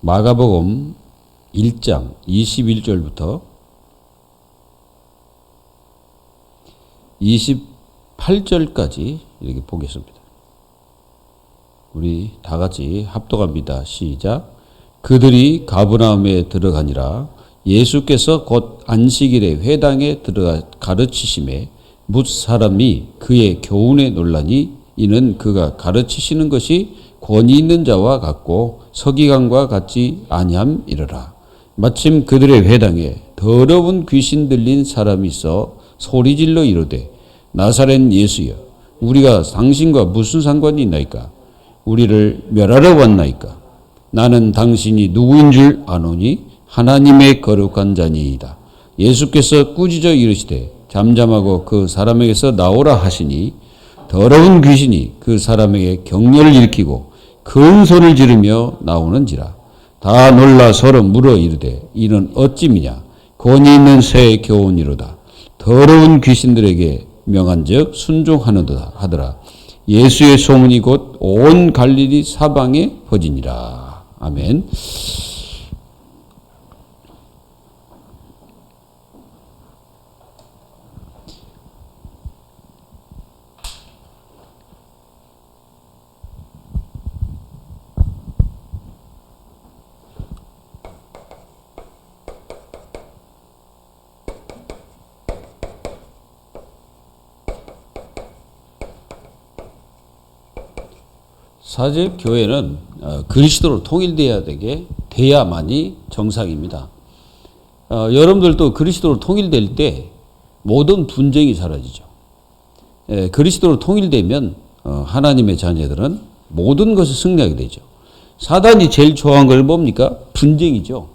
마가복음 1장 21절부터 28절까지 이렇게 보겠습니다. 우리 다 같이 합독합니다. 시작. 그들이 가버나움에 들어가니라. 예수께서 곧 안식일에 회당에 들어가 가르치심에 뭇 사람이 그의 교훈에 놀라니 이는 그가 가르치시는 것이 권위 있는 자와 같고 서기관과 같지 아니함이러라. 마침 그들의 회당에 더러운 귀신 들린 사람이 있어 소리질러 이르되 나사렛 예수여 우리가 당신과 무슨 상관이 있나이까? 우리를 멸하러 왔나이까? 나는 당신이 누구인 줄 아노니 하나님의 거룩한 자니이다. 예수께서 꾸짖어 이르시되 잠잠하고 그 사람에게서 나오라 하시니 더러운 귀신이 그 사람에게 격려를 일으키고 큰 소리를 지르며 나오는지라. 다 놀라 서로 물어 이르되 이는 어찌미냐? 권위 있는 새 교훈이로다. 더러운 귀신들에게 명한즉 순종하는도다 하더라. 예수의 소문이 곧 온 갈릴리 사방에 퍼지니라. 아멘. 사실 교회는 그리스도로 통일되어야 되게 돼야만이 정상입니다. 여러분들도 그리스도로 통일될 때 모든 분쟁이 사라지죠. 그리스도로 통일되면 하나님의 자녀들은 모든 것을 승리하게 되죠. 사단이 제일 좋아하는 걸 뭡니까? 분쟁이죠.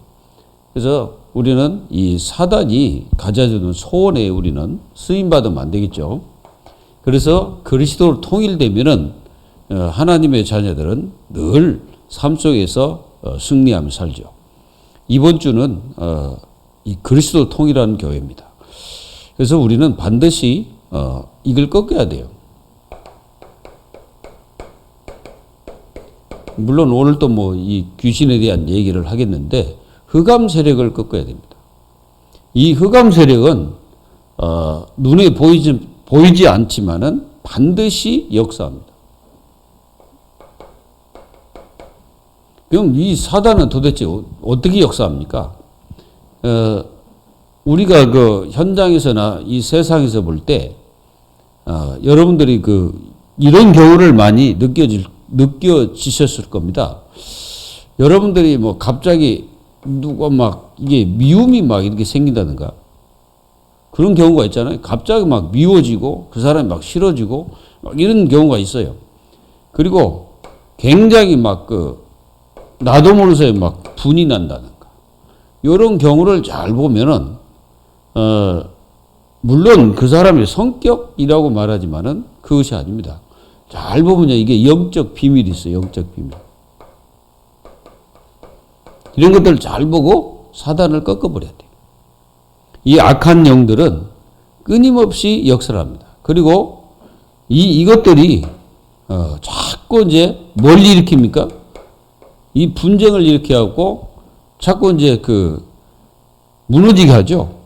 그래서 우리는 이 사단이 가져주는 소원에 우리는 쓰임받으면 안 되겠죠. 그래서 그리스도로 통일되면은 하나님의 자녀들은 늘 삶 속에서 승리하며 살죠. 이번 주는 이 그리스도 통일하는 교회입니다. 그래서 우리는 반드시 이걸 꺾어야 돼요. 물론 오늘 또 뭐 이 귀신에 대한 얘기를 하겠는데 흑암 세력을 꺾어야 됩니다. 이 흑암 세력은 눈에 보이지 않지만은 반드시 역사합니다. 그럼 이 사단은 도대체 어떻게 역사합니까? 우리가 그 현장에서나 이 세상에서 볼 때, 여러분들이 이런 경우를 많이 느껴지셨을 겁니다. 여러분들이 뭐 갑자기 누가 막 이게 미움이 막 이렇게 생긴다든가 그런 경우가 있잖아요. 갑자기 막 미워지고 그 사람이 막 싫어지고 막 이런 경우가 있어요. 그리고 굉장히 막 나도 모르는 사이에 막 분이 난다든가. 이런 경우를 잘 보면은, 물론 그 사람의 성격이라고 말하지만은 그것이 아닙니다. 잘 보면요, 이게 영적 비밀이 있어요, 영적 비밀. 이런 것들을 잘 보고 사단을 꺾어버려야 돼요. 이 악한 영들은 끊임없이 역사를 합니다. 그리고 이것들이, 자꾸 이제 뭘 일으킵니까? 이 분쟁을 일으켜갖고 자꾸 이제 무너지게 하죠.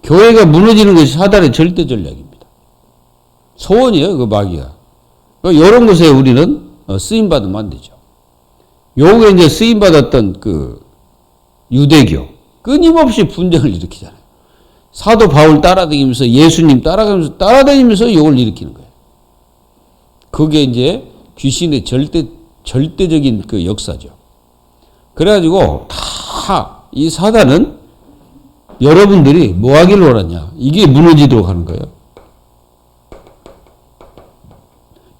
교회가 무너지는 것이 사단의 절대 전략입니다. 소원이에요, 그 마귀가. 이런 것에 우리는 쓰임받으면 안 되죠. 요게 이제 쓰임받았던 유대교. 끊임없이 분쟁을 일으키잖아요. 사도 바울 따라다니면서 예수님 따라다니면서 요걸 일으키는 거예요. 그게 이제 귀신의 절대적인 역사죠. 그래가지고 다 이 사단은 여러분들이 뭐 하기를 원하냐. 이게 무너지도록 하는 거예요.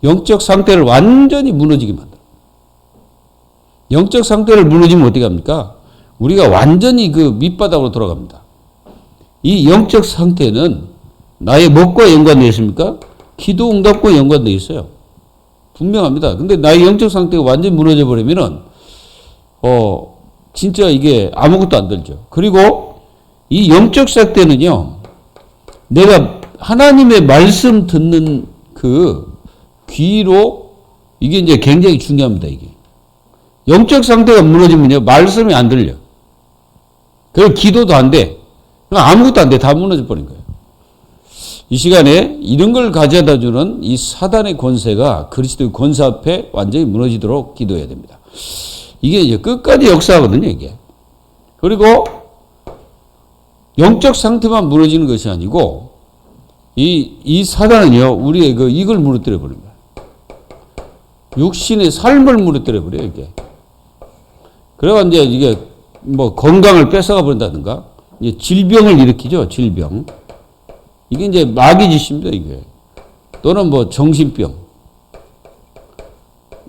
영적 상태를 완전히 무너지게 만들어요. 영적 상태를 무너지면 어떻게 합니까? 우리가 완전히 밑바닥으로 돌아갑니다. 이 영적 상태는 나의 뭐과 연관되어 있습니까? 기도 응답과 연관되어 있어요. 분명합니다. 근데 나의 영적 상태가 완전히 무너져 버리면은, 진짜 이게 아무것도 안 들죠. 그리고 이 영적 상태는요, 내가 하나님의 말씀 듣는 귀로, 이게 이제 굉장히 중요합니다, 이게. 영적 상태가 무너지면요, 말씀이 안 들려. 그리고 기도도 안 돼. 아무것도 안 돼. 다 무너져 버린 거예요. 이 시간에 이런 걸 가져다 주는 이 사단의 권세가 그리스도의 권세 앞에 완전히 무너지도록 기도해야 됩니다. 이게 이제 끝까지 역사거든요, 이게. 그리고 영적 상태만 무너지는 것이 아니고 이 사단은요, 우리의 이걸 무너뜨려 버린 거예요. 육신의 삶을 무너뜨려 버려요, 이게. 그래가 이제 이게 뭐 건강을 뺏어가 버린다든가, 이제 질병을 일으키죠, 질병. 이게 이제 마귀 짓입니다, 이게. 또는 뭐 정신병.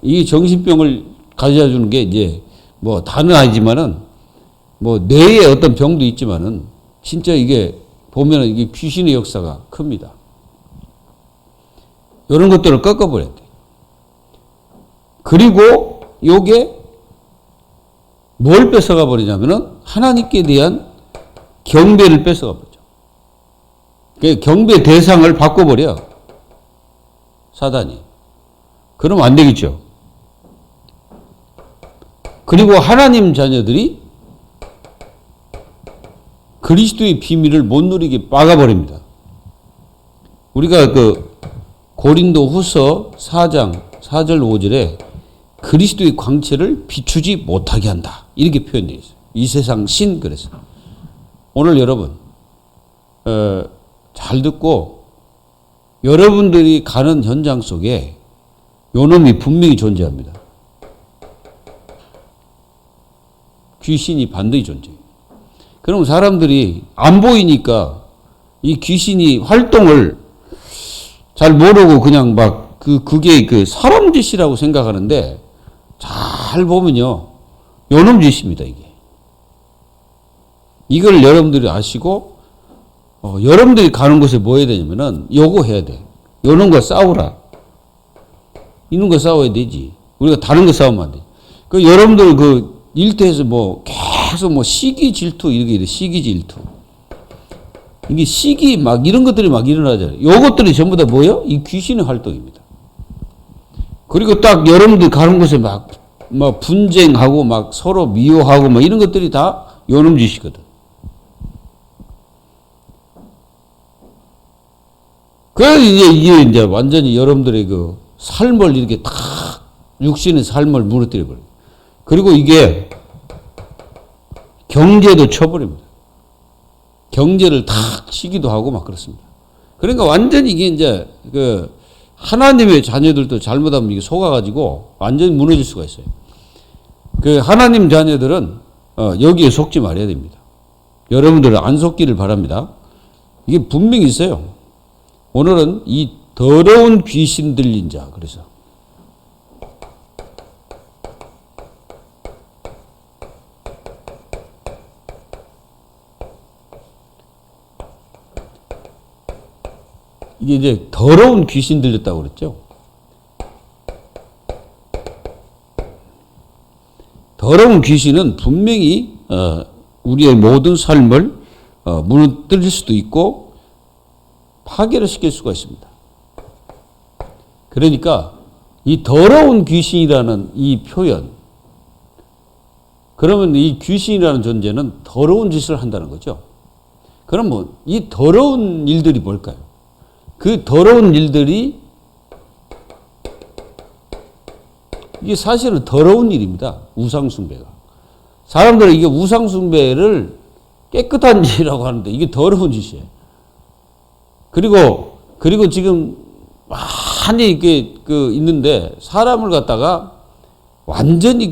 이 정신병을 가져다 주는 게 이제 뭐 다는 아니지만은 뭐 뇌에 어떤 병도 있지만은 진짜 이게 보면은 이게 귀신의 역사가 큽니다. 이런 것들을 꺾어버려야 돼. 그리고 요게 뭘 뺏어가 버리냐면은 하나님께 대한 경배를 뺏어가 버리죠. 그 경배 대상을 바꿔버려. 사단이. 그러면 안 되겠죠. 그리고 하나님 자녀들이 그리스도의 비밀을 못 누리게 막아버립니다. 우리가 고린도 후서 4장 4절 5절에 그리스도의 광채를 비추지 못하게 한다. 이렇게 표현되어 있어요. 이 세상 신 그래서. 오늘 여러분 잘 듣고 여러분들이 가는 현장 속에 요놈이 분명히 존재합니다. 귀신이 반드시 존재해요. 그럼 사람들이 안 보이니까 이 귀신이 활동을 잘 모르고 그냥 막 그게 사람 짓이라고 생각하는데 잘 보면요. 요놈 짓입니다, 이게. 이걸 여러분들이 아시고, 여러분들이 가는 곳에 뭐 해야 되냐면은 요거 해야 돼. 요놈과 싸우라. 이놈과 싸워야 되지. 우리가 다른 거 싸우면 안 돼. 여러분들 일터에서 뭐 계속 뭐 시기 질투 이렇게 이래. 시기 질투. 이게 시기 막 이런 것들이 막 일어나잖아요. 요것들이 전부 다 뭐예요? 이 귀신의 활동입니다. 그리고 딱 여러분들 가는 곳에 막 분쟁하고 막 서로 미워하고 막 이런 것들이 다 요놈 짓이거든. 그래서 이게 이제 완전히 여러분들의 삶을 이렇게 탁 육신의 삶을 무너뜨려 버려요. 그리고 이게 경제도 쳐버립니다. 경제를 탁 치기도 하고 막 그렇습니다. 그러니까 완전히 이게 이제 하나님의 자녀들도 잘못하면 이게 속아가지고 완전히 무너질 수가 있어요. 하나님 자녀들은 여기에 속지 말아야 됩니다. 여러분들은 안 속기를 바랍니다. 이게 분명히 있어요. 오늘은 이 더러운 귀신 들린 자, 그래서. 이게 이제 더러운 귀신 들렸다고 그랬죠. 더러운 귀신은 분명히 우리의 모든 삶을 무너뜨릴 수도 있고 파괴를 시킬 수가 있습니다. 그러니까 이 더러운 귀신이라는 이 표현, 그러면 이 귀신이라는 존재는 더러운 짓을 한다는 거죠. 그럼 이 더러운 일들이 뭘까요? 그 더러운 일들이 이게 사실은 더러운 일입니다. 우상숭배가. 사람들은 이게 우상숭배를 깨끗한 짓이라고 하는데 이게 더러운 짓이에요. 그리고 지금 많이 이게 있는데 사람을 갖다가 완전히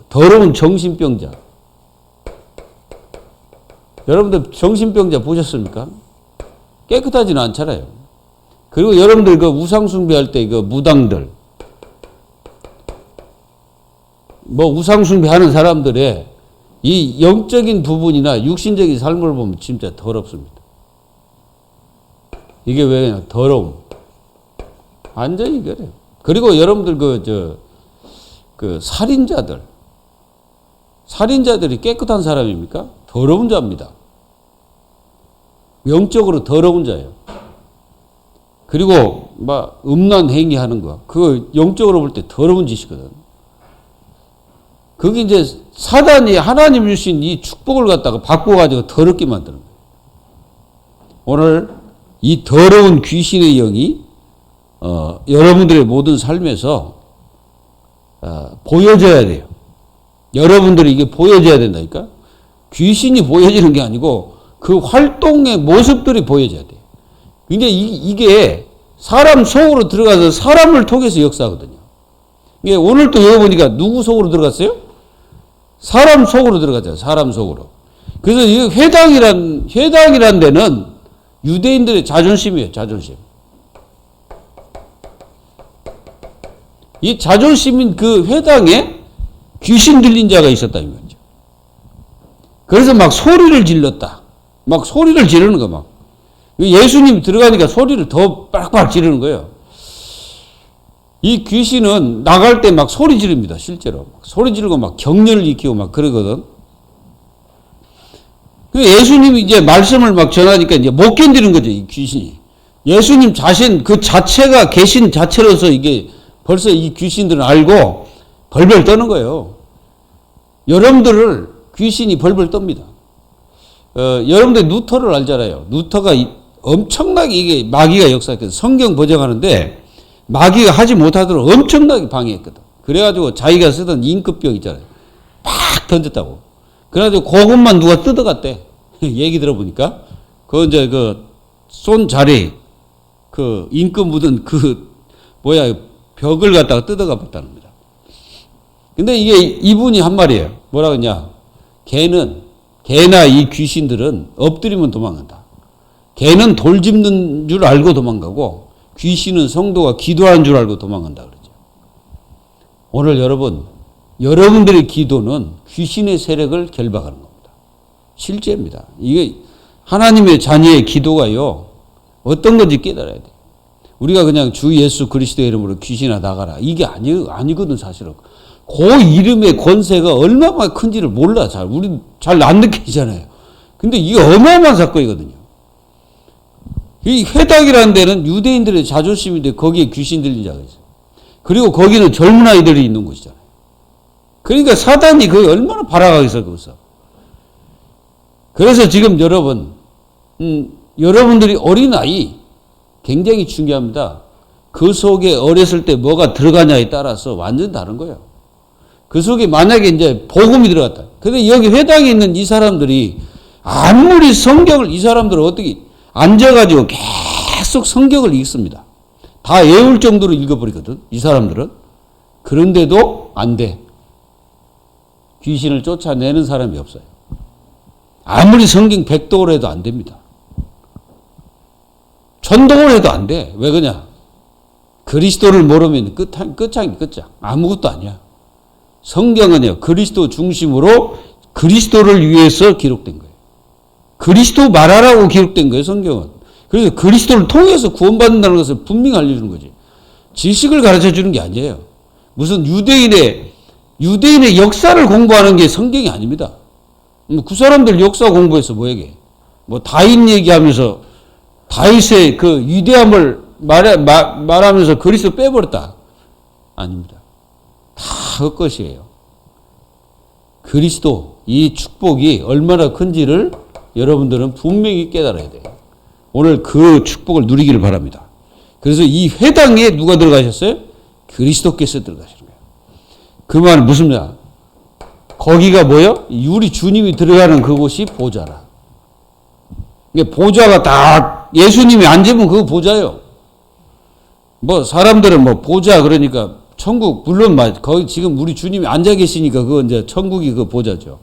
더러운 정신병자. 여러분들 정신병자 보셨습니까? 깨끗하지는 않잖아요. 그리고 여러분들 우상숭배할 때 무당들, 우상숭배 하는 사람들의 이 영적인 부분이나 육신적인 삶을 보면 진짜 더럽습니다. 이게 왜 더러움. 완전히 그래요. 그리고 여러분들 살인자들이 깨끗한 사람입니까? 더러운 자입니다. 영적으로 더러운 자예요. 그리고 음란 행위하는 거, 그거 영적으로 볼 때 더러운 짓이거든. 그게 이제 사단이 하나님 주신 이 축복을 갖다가 바꿔가지고 더럽게 만드는 거예요. 오늘 이 더러운 귀신의 영이 여러분들의 모든 삶에서 보여져야 돼요. 여러분들이 이게 보여져야 된다니까. 귀신이 보여지는 게 아니고 그 활동의 모습들이 보여져야 돼요. 근데 이게 사람 속으로 들어가서 사람을 통해서 역사하거든요. 이게 오늘 또 여기 보니까 누구 속으로 들어갔어요? 사람 속으로 들어가죠. 사람 속으로. 그래서 이 회당이란 데는 유대인들의 자존심이에요. 자존심. 이 자존심인 그 회당에 귀신 들린 자가 있었다 이 말이죠. 그래서 막 소리를 질렀다. 막 소리를 지르는 거 막. 예수님 들어가니까 소리를 더 빡빡 지르는 거예요. 이 귀신은 나갈 때 막 소리 지릅니다. 실제로. 소리 지르고 막 경련을 일으키고 막 그러거든. 예수님이 이제 말씀을 막 전하니까 이제 못 견디는 거죠. 이 귀신이. 예수님 자신 그 자체가 계신 자체로서 이게 벌써 이 귀신들은 알고 벌벌 떠는 거예요. 여러분들을 귀신이 벌벌 떱니다. 여러분들 누터를 알잖아요. 누터가 엄청나게 이게 마귀가 역사했거든. 성경 번역하는데 마귀가 하지 못하도록 엄청나게 방해했거든. 그래가지고 자기가 쓰던 임급병 있잖아요. 팍 던졌다고. 그래가지고 그것만 누가 뜯어갔대. 얘기 들어보니까. 그 이제 쏜 자리, 임금 묻은 벽을 갖다가 뜯어가 봤다는 겁니다. 근데 이게 이분이 한 말이에요. 뭐라 그러냐. 개나 이 귀신들은 엎드리면 도망간다. 개는 돌 짚는 줄 알고 도망가고 귀신은 성도가 기도하는 줄 알고 도망간다 그러죠. 오늘 여러분들의 기도는 귀신의 세력을 결박하는 겁니다. 실제입니다. 이게 하나님의 자녀의 기도가요. 어떤 건지 깨달아야 돼요. 우리가 그냥 주 예수 그리스도의 이름으로 귀신아 나가라. 이게 아니거든 사실은. 그 이름의 권세가 얼마나 큰지를 몰라. 우리 잘 안 느끼잖아요. 근데 이게 어마어마한 사건이거든요. 이 회당이라는 데는 유대인들의 자존심인데 거기에 귀신 들린 자가 있어요. 그리고 거기는 젊은 아이들이 있는 곳이잖아요. 그러니까 사단이 그게 얼마나 발악하겠어, 거기서. 그래서 지금 여러분들이 어린아이 굉장히 중요합니다. 그 속에 어렸을 때 뭐가 들어가냐에 따라서 완전 다른 거예요. 그 속에 만약에 이제 복음이 들어갔다. 근데 여기 회당에 있는 이 사람들이 아무리 성경을 이 사람들은 어떻게 앉아가지고 계속 성경을 읽습니다. 다 외울 정도로 읽어버리거든. 이 사람들은. 그런데도 안 돼. 귀신을 쫓아내는 사람이 없어요. 아무리 성경 100독을 해도 안 됩니다. 1000독을 해도 안 돼. 왜 그러냐? 그리스도를 모르면 끝장. 아무것도 아니야. 성경은요, 그리스도 중심으로 그리스도를 위해서 기록된 거예요. 그리스도 말하라고 기록된 거예요, 성경은. 그래서 그리스도를 통해서 구원받는다는 것을 분명히 알려주는 거지. 지식을 가르쳐 주는 게 아니에요. 무슨 유대인의 역사를 공부하는 게 성경이 아닙니다. 그 사람들 역사 공부해서 뭐예요? 다윗 얘기하면서 다윗의 그 위대함을 말하면서 그리스도 빼버렸다. 아닙니다. 다 그 것이에요. 그리스도, 이 축복이 얼마나 큰지를 여러분들은 분명히 깨달아야 돼요. 오늘 그 축복을 누리기를 바랍니다. 그래서 이 회당에 누가 들어가셨어요? 그리스도께서 들어가시는 거예요. 그 말은 무슨 말? 거기가 뭐요? 우리 주님이 들어가는 그곳이 보좌라. 보좌가 다 예수님이 앉으면 그거 보좌요. 사람들은 보좌 그러니까 천국, 물론 거기 지금 우리 주님이 앉아 계시니까 그거 이제 천국이 그 보좌죠.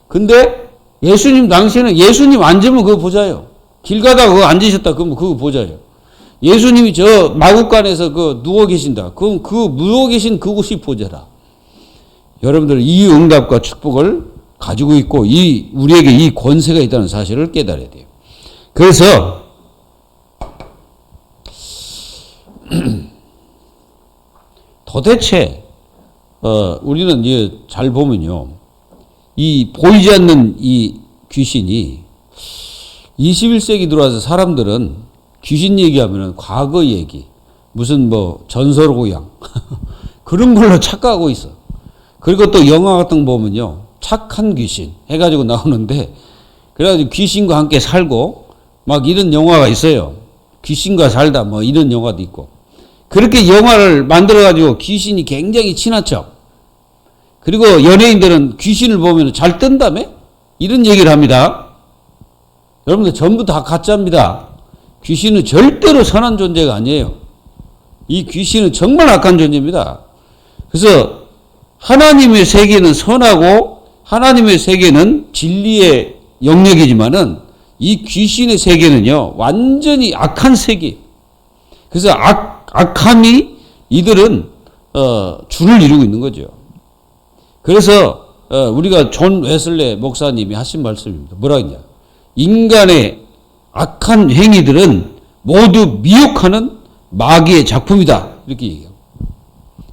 근데 예수님 당시에는 예수님 앉으면 그거 보좌요. 길 가다가 그거 앉으셨다 그러면 그거 보좌요. 예수님이 저 마국간에서 누워 계신다. 그럼 누워 계신 그곳이 보좌라. 여러분들 이 응답과 축복을 가지고 있고 우리에게 이 권세가 있다는 사실을 깨달아야 돼요. 그래서 도대체 우리는 잘 보면요, 이 보이지 않는 이 귀신이 21세기 들어와서 사람들은 귀신 얘기하면 과거 얘기, 무슨 전설고향 그런 걸로 착각하고 있어. 그리고 또 영화 같은 거 보면요. 착한 귀신 해가지고 나오는데, 그래가지고 귀신과 함께 살고, 막 이런 영화가 있어요. 귀신과 살다, 뭐 이런 영화도 있고. 그렇게 영화를 만들어가지고 귀신이 굉장히 친한 척. 그리고 연예인들은 귀신을 보면 잘 뜬다며? 이런 얘기를 합니다. 여러분들 전부 다 가짜입니다. 귀신은 절대로 선한 존재가 아니에요. 이 귀신은 정말 악한 존재입니다. 그래서 하나님의 세계는 선하고 하나님의 세계는 진리의 영역이지만은 이 귀신의 세계는요, 완전히 악한 세계. 그래서 악함이 이들은 줄을 이루고 있는 거죠. 그래서 우리가 존 웨슬레 목사님이 하신 말씀입니다. 뭐라 했냐? 인간의 악한 행위들은 모두 미혹하는 마귀의 작품이다. 이렇게 얘기해요.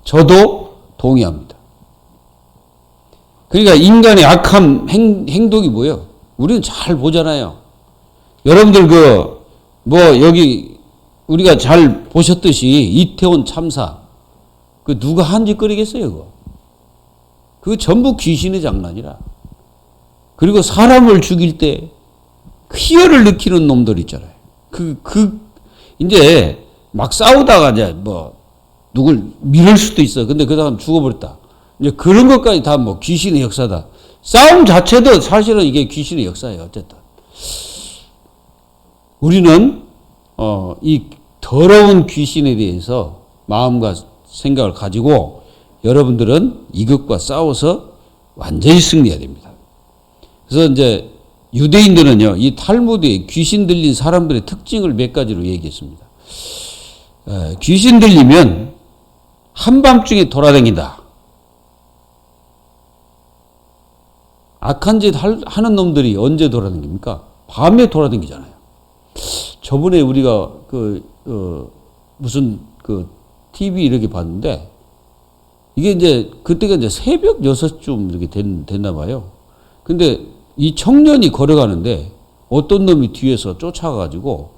저도 동의합니다. 그러니까 인간의 악한 행동이 뭐예요? 우리는 잘 보잖아요. 여러분들 여기 우리가 잘 보셨듯이 이태원 참사, 그 누가 한 짓거리겠어요, 그거? 그거 전부 귀신의 장난이라. 그리고 사람을 죽일 때 희열을 느끼는 놈들 있잖아요. 이제 막 싸우다가 이제 누굴 밀을 수도 있어. 근데 그 사람 죽어버렸다. 이제 그런 것까지 다 귀신의 역사다. 싸움 자체도 사실은 이게 귀신의 역사예요, 어쨌든. 우리는, 이 더러운 귀신에 대해서 마음과 생각을 가지고 여러분들은 이것과 싸워서 완전히 승리해야 됩니다. 그래서 이제 유대인들은요, 이 탈무드에 귀신 들린 사람들의 특징을 몇 가지로 얘기했습니다. 귀신 들리면 한밤중에 돌아다닌다. 악한 짓 하는 놈들이 언제 돌아다닙니까? 밤에 돌아다니잖아요. 저번에 우리가 무슨 TV 이렇게 봤는데, 이게 이제, 그때가 이제 새벽 6쯤 이렇게 됐나 봐요. 근데 이 청년이 걸어가는데 어떤 놈이 뒤에서 쫓아가가지고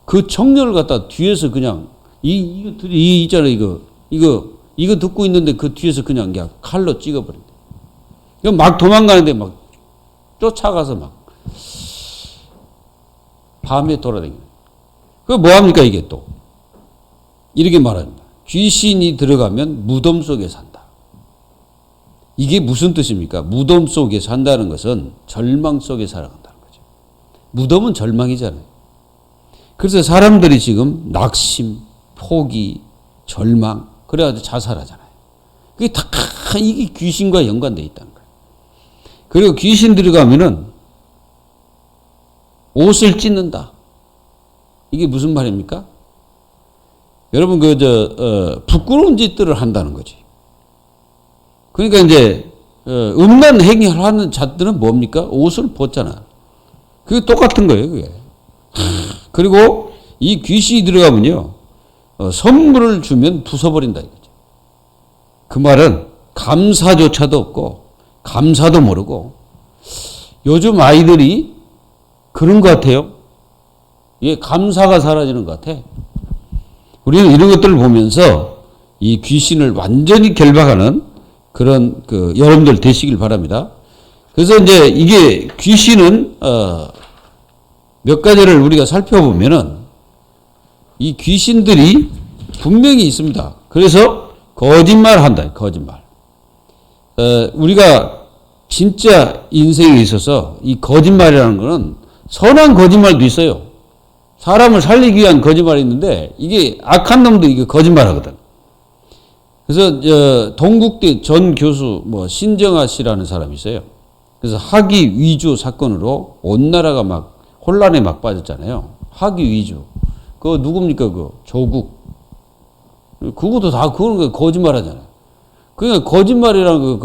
그 청년을 갖다 뒤에서 그냥, 있잖아요, 이거 듣고 있는데 그 뒤에서 그냥 칼로 찍어버린대. 막 도망가는데 막 쫓아가서 막 밤에 돌아다니는. 그 뭐합니까, 이게 또? 이렇게 말합니다. 귀신이 들어가면 무덤 속에 산다. 이게 무슨 뜻입니까? 무덤 속에 산다는 것은 절망 속에 살아간다는 거죠. 무덤은 절망이잖아요. 그래서 사람들이 지금 낙심, 포기, 절망, 그래가지고 자살하잖아요. 그게 다 이게 귀신과 연관되어 있다는 거예요. 그리고 귀신 들어가면은 옷을 찢는다. 이게 무슨 말입니까? 여러분, 부끄러운 짓들을 한다는 거지. 그러니까 이제, 음란 행위를 하는 자들은 뭡니까? 옷을 벗잖아. 그게 똑같은 거예요, 그게. 그리고 이 귀신이 들어가면요, 선물을 주면 부숴버린다, 이거죠. 그 말은 감사조차도 없고, 감사도 모르고, 요즘 아이들이 그런 것 같아요. 이게 감사가 사라지는 것 같아. 우리는 이런 것들을 보면서 이 귀신을 완전히 결박하는 그런 여러분들 되시길 바랍니다. 그래서 이제 이게 귀신은 몇 가지를 우리가 살펴보면은 이 귀신들이 분명히 있습니다. 그래서 거짓말 한다. 거짓말. 우리가 진짜 인생에 있어서 이 거짓말이라는 거는 선한 거짓말도 있어요. 사람을 살리기 위한 거짓말이 있는데 이게 악한 놈도 이게 거짓말하거든. 그래서 동국대 전 교수 신정아 씨라는 사람이 있어요. 그래서 학위 위조 사건으로 온 나라가 막 혼란에 막 빠졌잖아요. 학위 위조. 그거 누굽니까? 조국. 그것도 다 그건 거짓말하잖아요. 그러니까 거짓말이라는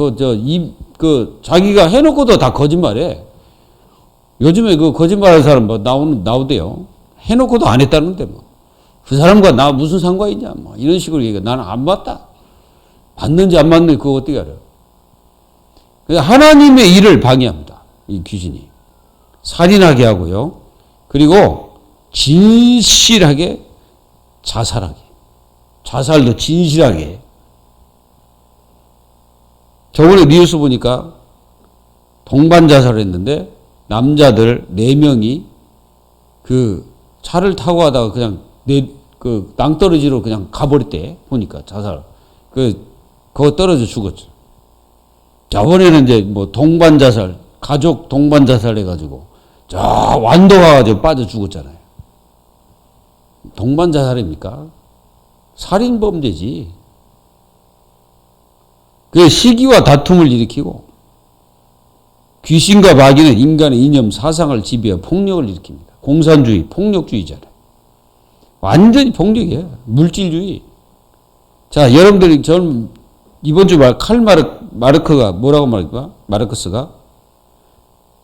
자기가 해놓고도 다 거짓말해. 요즘에 거짓말하는 사람 나오대요. 해놓고도 안 했다는데 그 사람과 나 무슨 상관이냐 이런 식으로 얘기해. 나는 안 봤다. 봤는지 안 봤는지 그거 어떻게 알아요? 하나님의 일을 방해합니다. 이 귀신이. 살인하게 하고요. 그리고 진실하게 자살하게. 자살도 진실하게. 저번에 뉴스 보니까 동반 자살했는데 남자들 4명이 그 차를 타고 가다가 그냥 그 낭떠러지로 그냥 가버렸대. 보니까 자살. 그거 떨어져 죽었죠. 저번에는 이제 뭐 동반 자살, 가족 동반 자살 해가지고 저 완도 가가지고 빠져 죽었잖아요. 동반 자살입니까? 살인 범죄지. 그 시기와 다툼을 일으키고 귀신과 마귀는 인간의 이념, 사상을 지배하여 폭력을 일으킵니다. 공산주의, 폭력주의잖아요. 완전히 폭력이에요. 물질주의. 자, 여러분들이 저는 이번 주 칼 마르크가 뭐라고 말할까? 마르크스가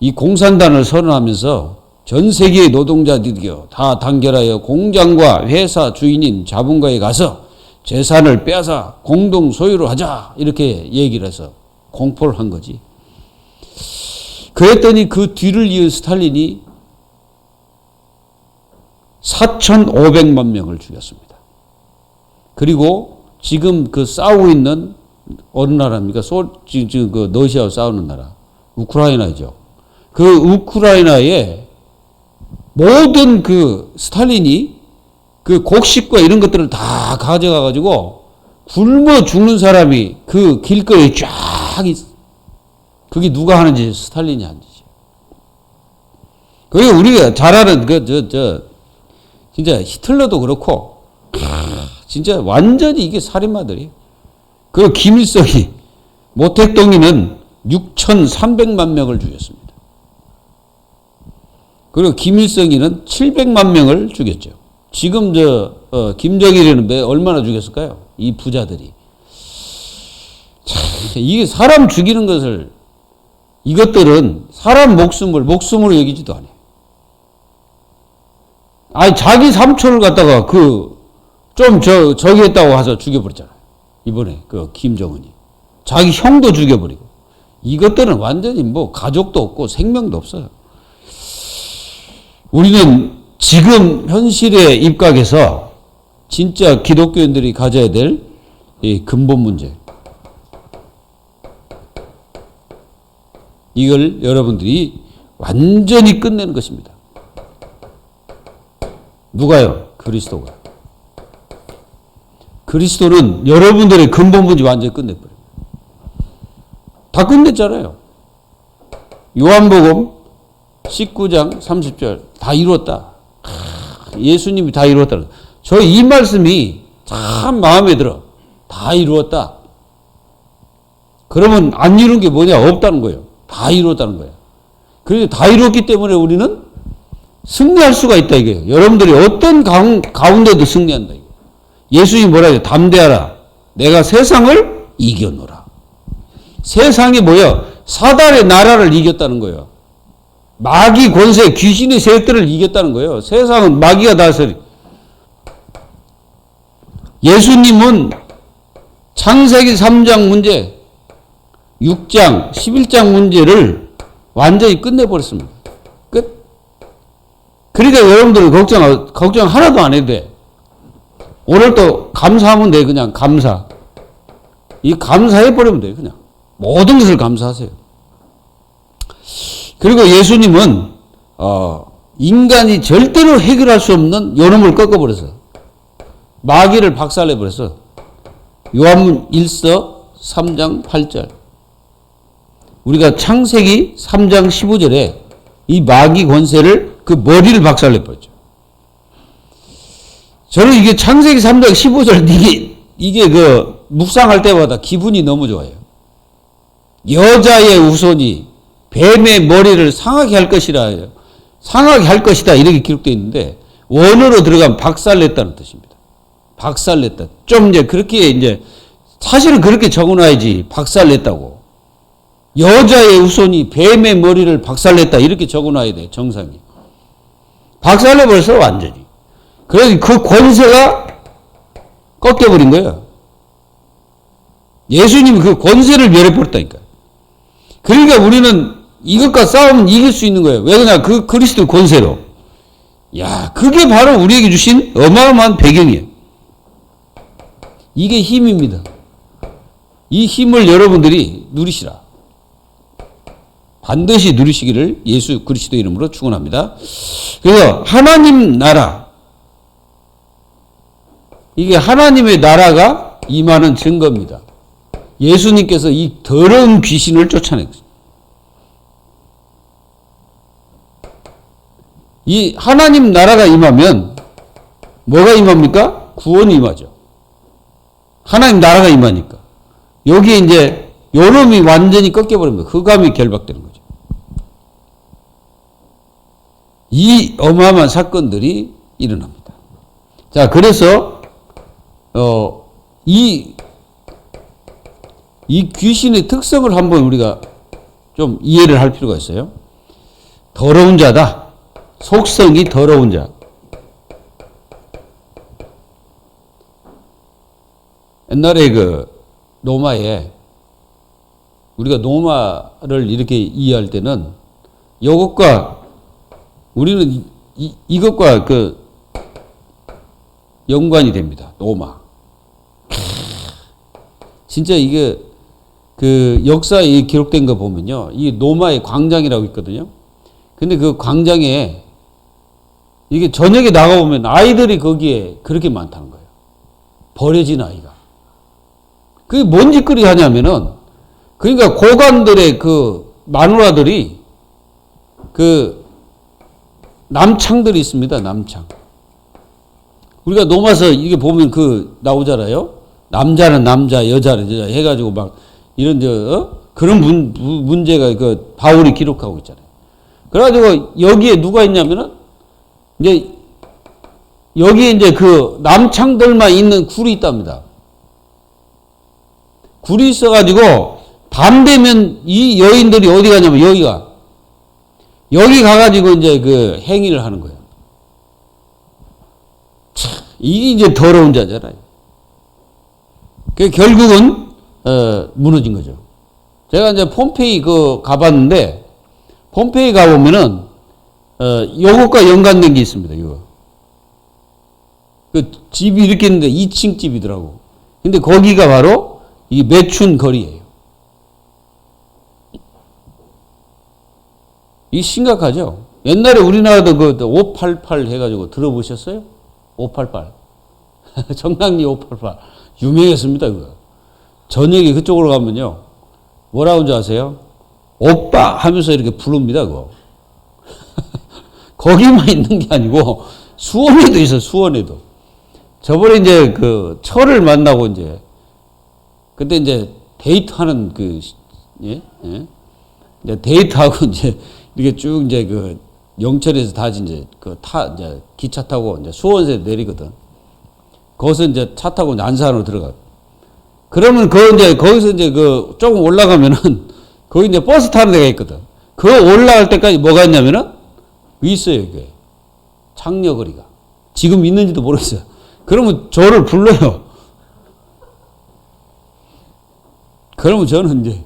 이 공산당을 선언하면서 전 세계의 노동자들이여 다 단결하여 공장과 회사 주인인 자본가에 가서 재산을 빼앗아 공동 소유를 하자 이렇게 얘기를 해서 공포를 한 거지. 그랬더니 그 뒤를 이은 스탈린이 4,500만 명을 죽였습니다. 그리고 지금 그 싸우고 있는 어느 나라입니까? 지금 그 러시아와 싸우는 나라. 우크라이나죠. 그 우크라이나에 모든 그 스탈린이 그 곡식과 이런 것들을 다 가져가가지고 굶어 죽는 사람이 그 길거리에 쫙 있어. 그게 누가 하는지 스탈린이 하는 짓이에요. 그게 우리가 잘 아는 진짜 히틀러도 그렇고 진짜 완전히 이게 살인마들이. 그 김일성이 모택동이는 6,300만 명을 죽였습니다. 그리고 김일성이는 700만 명을 죽였죠. 지금 김정일이는 얼마나 죽였을까요? 이 부자들이. 참, 이게 사람 죽이는 것을 이것들은 사람 목숨으로 여기지도 않아요. 아니 자기 삼촌을 갖다가 저기 했다고 해서 죽여버렸잖아요. 이번에 그 김정은이 자기 형도 죽여버리고 이것들은 완전히 뭐 가족도 없고 생명도 없어요. 우리는 지금 현실에 입각해서 진짜 기독교인들이 가져야 될 이 근본 문제, 이걸 여러분들이 완전히 끝내는 것입니다. 누가요? 그리스도가. 그리스도는 여러분들의 근본 문제 완전히 끝내버려요. 다 끝냈잖아요. 요한복음 19장 30절 다 이루었다. 예수님이 다 이루었다. 저 이 말씀이 참 마음에 들어. 다 이루었다. 그러면 안 이룬 게 뭐냐? 없다는 거예요. 다 이루었다는 거예요. 그래서 다 이루었기 때문에 우리는 승리할 수가 있다 이거예요. 여러분들이 어떤 가운데도 승리한다 이거예요. 예수님이 뭐라 해요? 담대하라. 내가 세상을 이겨노라. 세상이 뭐예요? 사단의 나라를 이겼다는 거예요. 마귀 권세, 귀신의 세력들을 이겼다는 거예요. 세상은 마귀가 다스리. 예수님은 창세기 3장 문제, 6장, 11장 문제를 완전히 끝내버렸습니다. 끝. 그러니까 여러분들은 걱정 하나도 안 해도 돼. 오늘 또 감사하면 돼. 그냥 감사. 이 감사해버리면 돼. 그냥. 모든 것을 감사하세요. 그리고 예수님은 인간이 절대로 해결할 수 없는 요놈을 꺾어버렸어요. 마귀를 박살내버렸어. 요한문 1서 3장 8절. 우리가 창세기 3장 15절에 이 마귀 권세를 그 머리를 박살내버렸죠. 저는 이게 창세기 3장 15절 이게 그 묵상할 때마다 기분이 너무 좋아요. 여자의 후손이 뱀의 머리를 상하게 할 것이라, 상하게 할 것이다 이렇게 기록되어 있는데 원어로 들어가면 박살냈다는 뜻입니다. 박살냈다. 좀 이제 그렇게 이제 사실은 그렇게 적어놔야지. 박살냈다고. 여자의 후손이 뱀의 머리를 박살냈다 이렇게 적어놔야 돼. 정상이. 박살내버렸어 완전히. 그래서 그 권세가 꺾여버린 거예요. 예수님이 그 권세를 멸해버렸다니까. 그러니까 우리는 이것과 싸우면 이길 수 있는 거예요. 왜 그러냐? 그 그리스도 권세로. 야, 그게 바로 우리에게 주신 어마어마한 배경이에요. 이게 힘입니다. 이 힘을 여러분들이 누리시라. 반드시 누리시기를 예수 그리스도 이름으로 축원합니다. 그래서 하나님 나라, 이게 하나님의 나라가 임하는 증거입니다. 예수님께서 이 더러운 귀신을 쫓아냈어요. 이 하나님 나라가 임하면 뭐가 임합니까? 구원이 임하죠. 하나님 나라가 임하니까. 여기에 이제 요놈이 완전히 꺾여버립니다. 흑암이 결박되는 거죠. 이 어마어마한 사건들이 일어납니다. 자, 그래서 이 귀신의 특성을 한번 우리가 좀 이해를 할 필요가 있어요. 더러운 자다. 속성이 더러운 자. 옛날에 그 로마에 우리가 로마를 이렇게 이해할 때는 이것과 우리는 이것과 그 연관이 됩니다. 로마. 진짜 이게 그 역사에 기록된 거 보면요. 이 로마의 광장이라고 있거든요. 근데 그 광장에 이게 저녁에 나가보면 아이들이 거기에 그렇게 많다는 거예요. 버려진 아이가. 그게 뭔 짓거리 하냐면은, 그러니까 고관들의 그 마누라들이 그 남창들이 있습니다. 남창. 우리가 로마서 이게 보면 그 나오잖아요. 남자는 남자, 여자는 여자 해가지고 막 이런 그런 문제가 그 바울이 기록하고 있잖아요. 그래가지고 여기에 누가 있냐면은 이제 여기에 이제 그 남창들만 있는 굴이 있답니다. 굴이 있어가지고 밤 되면 이 여인들이 어디 가냐면 여기 가가지고 이제 그 행위를 하는 거예요. 참, 이게 이제 더러운 자잖아요. 그 결국은 무너진 거죠. 제가 이제 폼페이 가봤는데 폼페이 가보면은 요것과 연관된 게 있습니다. 이거 그 집이 이렇게 있는데 2층 집이더라고. 근데 거기가 바로 이 매춘 거리예요. 이 심각하죠. 옛날에 우리나라도 그 588 해가지고 들어보셨어요? 588 정랑리 588 유명했습니다. 그거 저녁에 그쪽으로 가면요 뭐라고 하는지 아세요? 오빠 하면서 이렇게 부릅니다. 그거 거기만 있는 게 아니고 수원에도 있어. 수원에도 저번에 이제 그 철을 만나고 이제 그때 이제 데이트하는 이제 데이트하고 이제 이렇게 쭉 이제 그 영철에서 다시 이제 이제 기차 타고 이제 수원에 내리거든. 거기서 이제 차 타고 이제 안산으로 들어가. 그러면 거기서 이제 조금 올라가면은 거기 이제 버스 타는 데가 있거든. 올라갈 때까지 뭐가 있냐면은 있어요, 이게. 창녀거리가. 지금 있는지도 모르겠어요. 그러면 저를 불러요. 그러면 저는 이제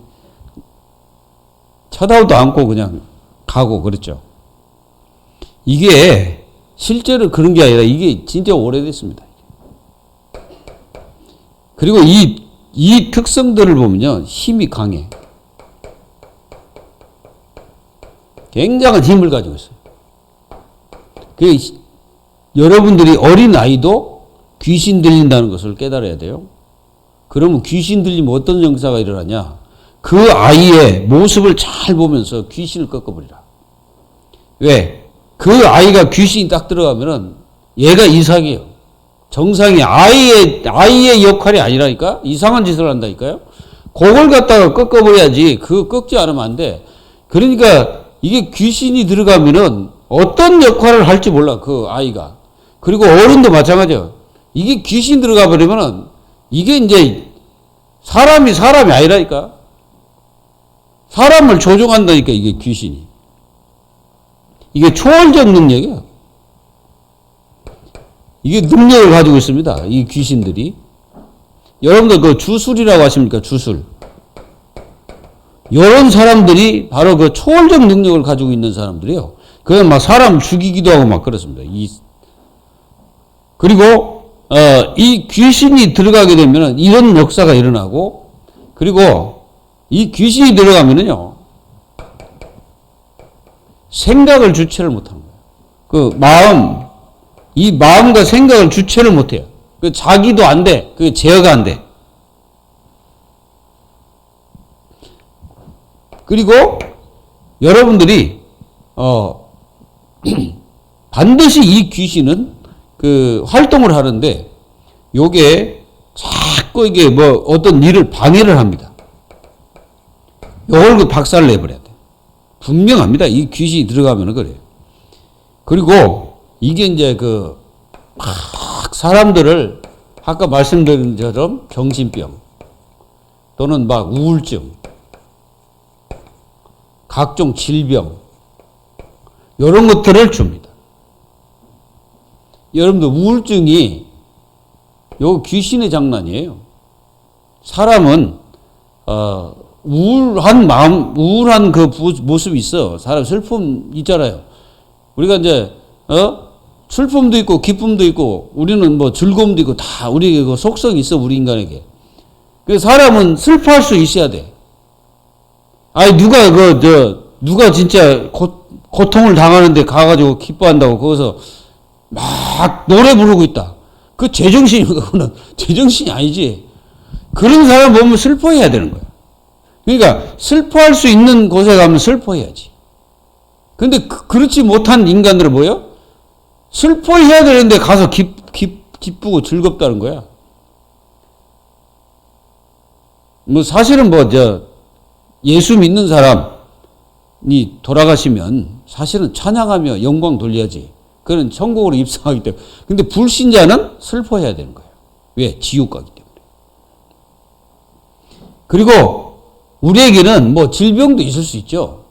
쳐다보도 않고 그냥 가고 그랬죠. 이게 실제로 그런 게 아니라 이게 진짜 오래됐습니다. 그리고 이 특성들을 보면요. 힘이 강해. 굉장한 힘을 가지고 있어요. 여러분들이 어린 아이도 귀신 들린다는 것을 깨달아야 돼요. 그러면 귀신 들리면 어떤 역사가 일어나냐? 그 아이의 모습을 잘 보면서 귀신을 꺾어버리라. 왜? 그 아이가 귀신이 딱 들어가면은 얘가 이상해요. 정상이 아이의 역할이 아니라니까? 이상한 짓을 한다니까요? 그걸 갖다가 꺾어버려야지. 꺾지 않으면 안 돼. 그러니까 이게 귀신이 들어가면은 어떤 역할을 할지 몰라, 그 아이가. 그리고 어른도 마찬가지예요. 이게 귀신 들어가 버리면은 이게 이제 사람이 아니라니까? 사람을 조종한다니까, 이게 귀신이. 이게 초월적 능력이에요. 이게 능력을 가지고 있습니다. 이 귀신들이. 여러분들 그 주술이라고 하십니까? 주술. 이런 사람들이 바로 그 초월적 능력을 가지고 있는 사람들이에요. 그냥 막 사람 죽이기도 하고 막 그렇습니다. 그리고 이 귀신이 들어가게 되면 이런 역사가 일어나고 그리고 이 귀신이 들어가면은요, 생각을 주체를 못하는 거예요. 그 이 마음과 생각을 주체를 못해요. 그 자기도 안 돼. 그게 제어가 안 돼. 그리고 여러분들이 반드시 이 귀신은 그 활동을 하는데 요게 자꾸 이게 뭐 어떤 일을 방해를 합니다. 요걸 그 박살을 내버려야 돼. 분명합니다. 이 귀신이 들어가면은 그래요. 그리고 이게 이제 막 사람들을 아까 말씀드린 것처럼 정신병 또는 막 우울증, 각종 질병, 이런 것들을 줍니다. 여러분들 우울증이 요 귀신의 장난이에요. 사람은 우울한 마음, 우울한 그 모습이 있어. 사람 슬픔 있잖아요. 우리가 이제 슬픔도 있고 기쁨도 있고 우리는 뭐 즐거움도 있고 다 우리 그 속성이 있어, 우리 인간에게. 그래서 사람은 슬퍼할 수 있어야 돼. 아니 누가 진짜 고통을 당하는데 가가지고 기뻐한다고 거기서 막 노래 부르고 있다. 그 제정신이면 그거는 제정신이 아니지. 그런 사람 보면 슬퍼해야 되는 거야. 그러니까 슬퍼할 수 있는 곳에 가면 슬퍼해야지. 근데 그렇지 못한 인간들은 뭐예요? 슬퍼해야 되는데 가서 기쁘고 즐겁다는 거야. 뭐 사실은 예수 믿는 사람이 돌아가시면 사실은 찬양하며 영광 돌려야지. 그는 천국으로 입성하기 때문에. 근데 불신자는 슬퍼해야 되는 거예요. 왜? 지옥 가기 때문에. 그리고 우리에게는 뭐 질병도 있을 수 있죠.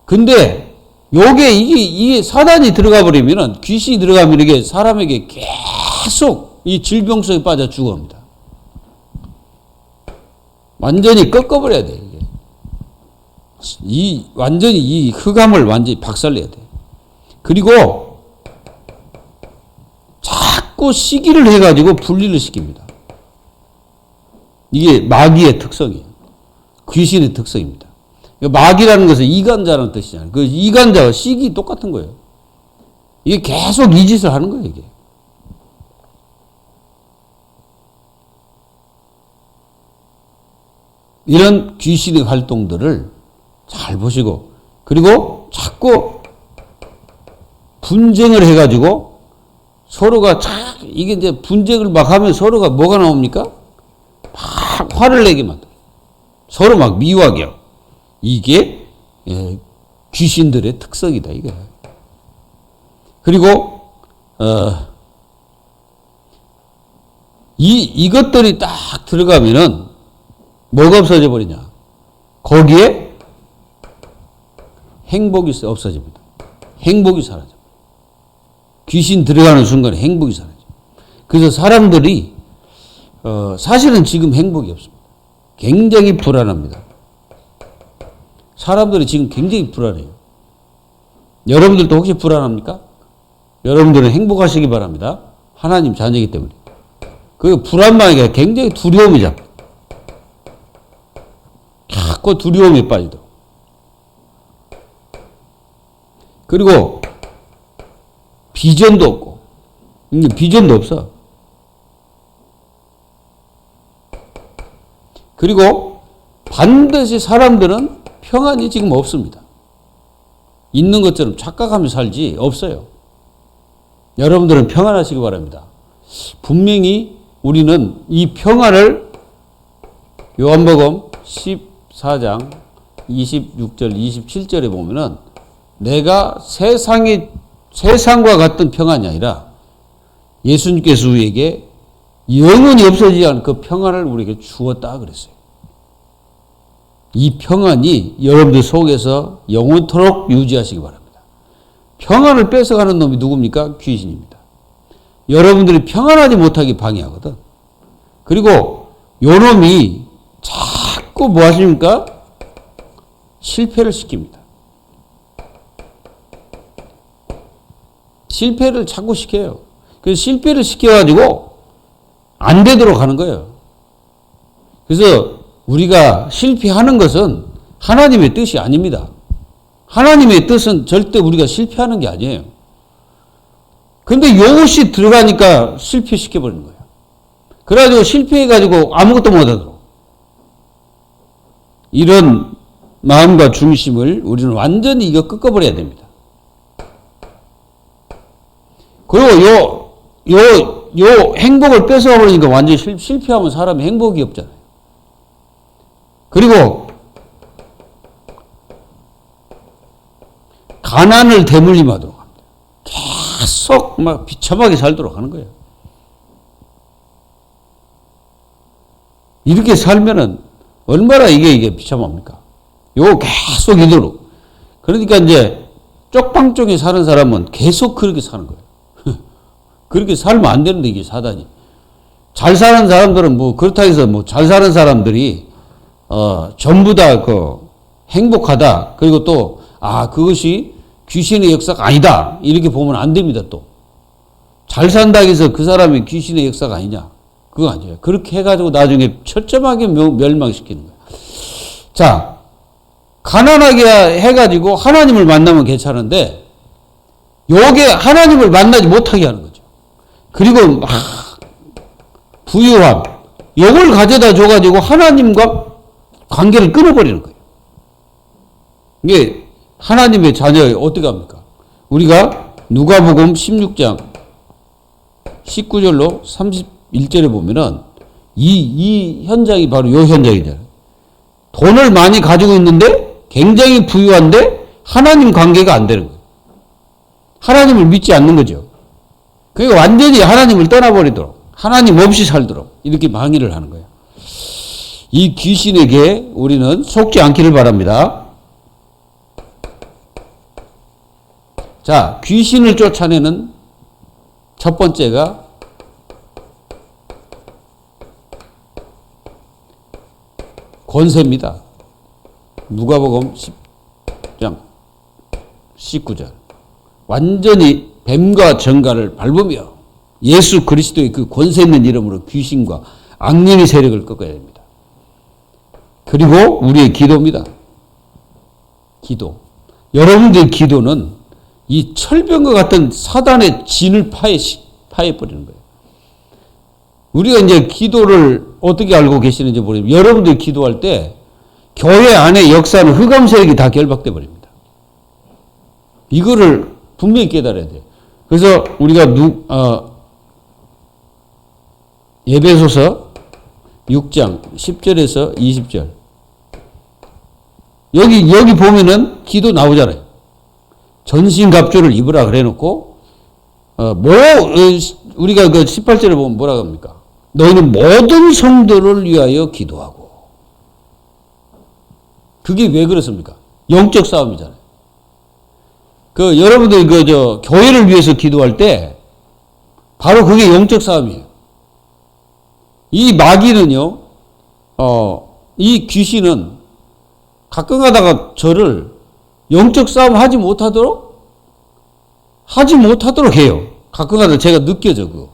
근데 이게 사단이 들어가 버리면은, 귀신이 들어가면 이게 사람에게 계속 이 질병 속에 빠져 죽어갑니다. 완전히 꺾어버려야 돼, 이게. 완전히 이 흑암을 완전히 박살내야 돼. 그리고 자꾸 시기를 해가지고 분리를 시킵니다. 이게 마귀의 특성이에요. 귀신의 특성입니다. 마귀라는 것은 이간자라는 뜻이잖아요. 그 이간자와 시기 똑같은 거예요. 이게 계속 이 짓을 하는 거예요, 이게. 이런 귀신의 활동들을 잘 보시고, 그리고 자꾸 분쟁을 해가지고 서로가 이게 이제 분쟁을 막 하면 서로가 뭐가 나옵니까? 막 화를 내게 만들어요. 서로 막 미워하게 하고. 이게 귀신들의 특성이다, 이게. 그리고 이것들이 딱 들어가면은 뭐가 없어져 버리냐? 거기에 행복이 없어집니다. 행복이 사라져. 귀신 들어가는 순간에 행복이 사라져. 그래서 사람들이 사실은 지금 행복이 없습니다. 굉장히 불안합니다. 사람들이 지금 굉장히 불안해요. 여러분들도 혹시 불안합니까? 여러분들은 행복하시기 바랍니다. 하나님 자녀이기 때문에. 그 불안만 아니라 굉장히 두려움이 잡혀. 자꾸 두려움에 빠지도록. 그리고 비전도 없고, 비전도 없어. 그리고 반드시 사람들은 평안이 지금 없습니다. 있는 것처럼 착각하며 살지 없어요. 여러분들은 평안하시기 바랍니다. 분명히 우리는 이 평안을 요한복음 14장 26절 27절에 보면은 내가 세상과 같은 평안이 아니라 예수님께서 우리에게 영원히 없어지지 않은 그 평안을 우리에게 주었다 그랬어요. 이 평안이 여러분들 속에서 영원토록 유지하시기 바랍니다. 평안을 뺏어가는 놈이 누굽니까? 귀신입니다. 여러분들이 평안하지 못하게 방해하거든. 그리고 요 놈이 자꾸 뭐 하십니까? 실패를 시킵니다. 실패를 자꾸 시켜요. 그래서 실패를 시켜가지고 안 되도록 하는 거예요. 그래서 우리가 실패하는 것은 하나님의 뜻이 아닙니다. 하나님의 뜻은 절대 우리가 실패하는 게 아니에요. 근데 이것이 들어가니까 실패시켜버리는 거예요. 그래가지고 실패해가지고 아무것도 못하도록. 이런 마음과 중심을 우리는 완전히 이거 꺾어버려야 됩니다. 그리고 요 행복을 뺏어버리니까 완전히 실패하면 사람이 행복이 없잖아요. 그리고 가난을 대물림하도록 합니다. 계속 막 비참하게 살도록 하는 거예요. 이렇게 살면은 얼마나 이게 비참합니까? 요거 계속 이도록. 그러니까 이제 쪽방쪽에 사는 사람은 계속 그렇게 사는 거예요. 그렇게 살면 안 되는데 이게 사단이. 잘 사는 사람들은 뭐 그렇다 해서 뭐 잘 사는 사람들이 전부 다 행복하다. 그리고 또 그것이 귀신의 역사가 아니다. 이렇게 보면 안 됩니다. 또 잘 산다고 해서 그 사람이 귀신의 역사가 아니냐? 그거 아니에요. 그렇게 해가지고 나중에 철저하게 멸망시키는 거예요. 자, 가난하게 해가지고 하나님을 만나면 괜찮은데 요게 하나님을 만나지 못하게 하는 거죠. 그리고 막 부유함, 요걸 가져다 줘가지고 하나님과 관계를 끊어버리는 거예요. 이게 하나님의 자녀 어떻게 합니까? 우리가 누가복음 16장 19절로 31절에 보면은 이 현장이 바로 요 현장이잖아요. 돈을 많이 가지고 있는데 굉장히 부유한데 하나님 관계가 안 되는 거예요. 하나님을 믿지 않는 거죠. 그러니까 완전히 하나님을 떠나버리도록, 하나님 없이 살도록 이렇게 방해를 하는 거예요. 이 귀신에게 우리는 속지 않기를 바랍니다. 자, 귀신을 쫓아내는 첫 번째가 권세입니다. 누가복음 10장 19절. 완전히 뱀과 정갈을 밟으며 예수 그리스도의 그 권세 있는 이름으로 귀신과 악령의 세력을 꺾어야 됩니다. 그리고 우리의 기도입니다. 기도. 여러분들의 기도는 이 철병과 같은 사단의 진을 파해버리는 거예요. 우리가 이제 기도를 어떻게 알고 계시는지 모르겠는데 여러분들이 기도할 때 교회 안에 역사는 흑암 세력이 다 결박돼 버립니다. 이거를 분명히 깨달아야 돼요. 그래서 우리가 에베소서 6장 10절에서 20절 여기 보면은 기도 나오잖아요. 전신갑주를 입으라 그래놓고 우리가 그 18절에 보면 뭐라고 합니까? 너희는 모든 성도를 위하여 기도하고. 그게 왜 그렇습니까? 영적 싸움이잖아요. 여러분들이 교회를 위해서 기도할 때 바로 그게 영적 싸움이에요. 이 마귀는요, 이 귀신은 가끔 가다가 저를 영적 싸움 하지 못하도록 해요. 가끔 가다가 제가 느껴져, 그거.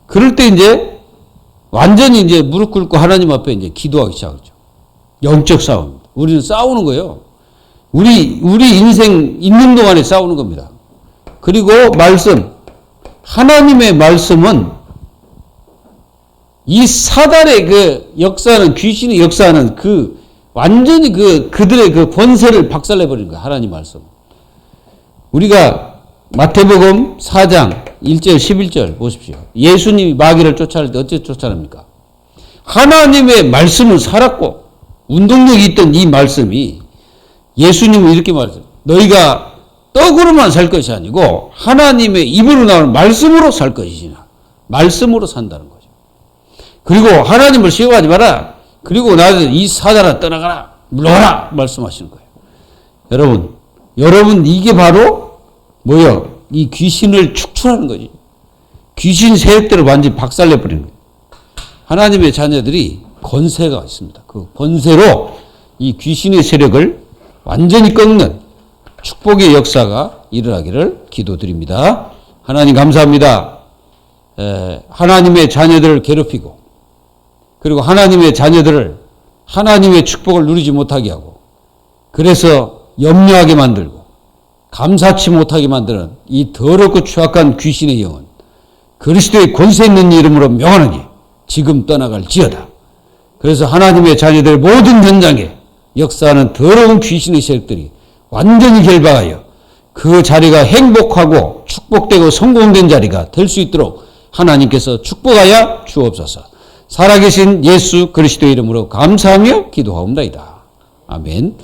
그럴 때 이제 완전히 이제 무릎 꿇고 하나님 앞에 이제 기도하기 시작하죠. 영적 싸움. 우리는 싸우는 거예요. 우리 인생 있는 동안에 싸우는 겁니다. 그리고 말씀. 하나님의 말씀은 이 사단의 그 역사는, 귀신의 역사는 완전히 그들의 그 권세를 박살내버리는 거예요. 하나님 말씀. 우리가 마태복음 4장 1절 11절 보십시오. 예수님이 마귀를 쫓아낼 때 어떻게 쫓아냅니까? 하나님의 말씀은 살았고 운동력이 있던 이 말씀이 예수님은 이렇게 말했어요. 너희가 떡으로만 살 것이 아니고 하나님의 입으로 나오는 말씀으로 살 것이시나. 말씀으로 산다는 거죠. 그리고 하나님을 시험하지 마라. 그리고 나중에 이 사단아 떠나가라. 물러가라. 말씀하시는 거예요. 여러분 이게 바로 뭐예요? 이 귀신을 축출하는 거지. 귀신 세력들을 완전히 박살내버리는 거예요. 하나님의 자녀들이 권세가 있습니다. 그 권세로 이 귀신의 세력을 완전히 꺾는 축복의 역사가 일어나기를 기도드립니다. 하나님 감사합니다. 하나님의 자녀들을 괴롭히고 그리고 하나님의 자녀들을 하나님의 축복을 누리지 못하게 하고 그래서 염려하게 만들고 감사치 못하게 만드는 이 더럽고 추악한 귀신의 영은 그리스도의 권세 있는 이름으로 명하노니 지금 떠나갈지어다. 그래서 하나님의 자녀들 모든 현장에 역사하는 더러운 귀신의 세력들이 완전히 결박하여 그 자리가 행복하고 축복되고 성공된 자리가 될 수 있도록 하나님께서 축복하여 주옵소서. 살아계신 예수 그리스도의 이름으로 감사하며 기도하옵나이다. 아멘.